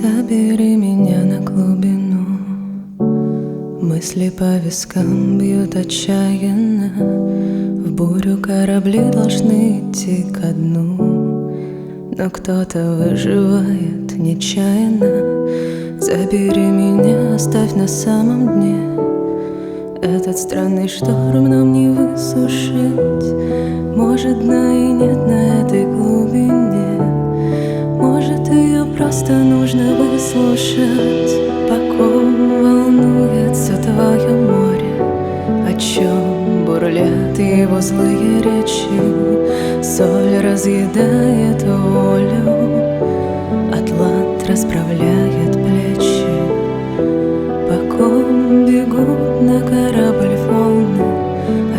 Забери меня на глубину. Мысли по вискам бьют отчаянно. В бурю корабли должны идти ко дну, но кто-то выживает нечаянно. Забери меня, оставь на самом дне. Этот странный шторм нам не высушить. Может, дна и нет на этой глубине. Может, ее просто нужно выслушать. По ком волнуется твое море, о чем бурлят его злые речи. Соль разъедает волю, атлант расправляет плечи. По ком бегут на корабль волны,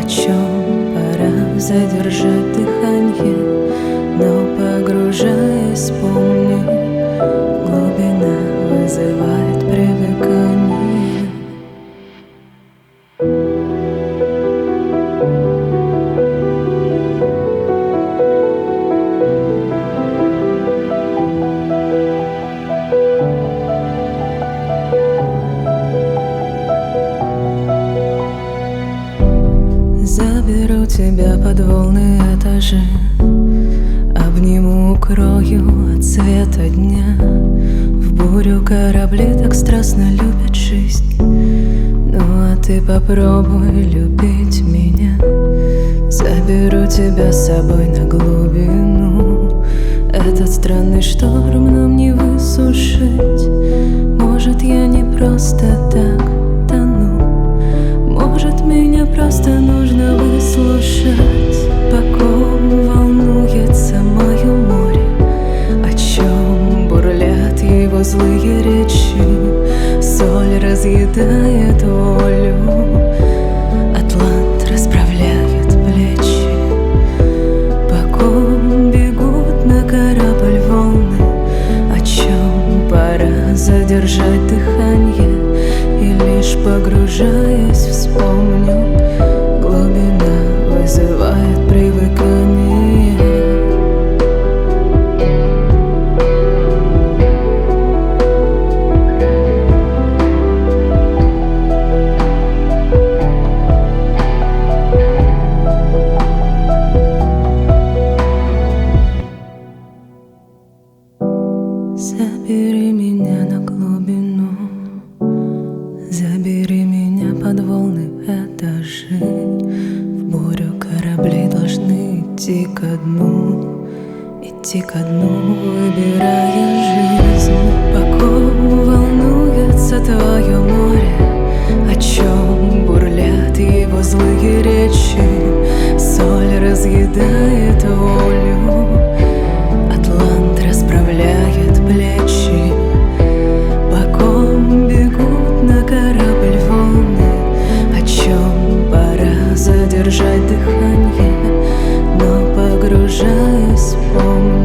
о чем пора задержать дыхание. Но погружаясь, помни, глубина вызывает привыкание. Заберу тебя под волны этажи, обниму, укрою от света дня. В бурю корабли так страстно любят жизнь. Ну а ты попробуй любить меня. Заберу тебя с собой на глубину. Этот странный шторм нам не высушить. Может, я не просто так тону. Может, меня просто нужно выслушать. По ком волнуется мое море, о чем бурлят его злые речи. Соль разъедает волю, атлант расправляет плечи. По ком бегут на корабль волны, о чем пора задержать дыхание. И лишь погружаясь, вспомню, глубина вызывает привыкание. Забери меня на глубину. Забери меня под волны этажи. В бурю корабли должны идти ко дну, идти ко дну, выбирая жизнь. По ком волнуется твое море, о чем бурлят его злые речи. Соль разъедает волю, атлант расправляет плечи. По ком бегут на корабль волны, о чем пора задержать дыхание. Но погружаясь, помни,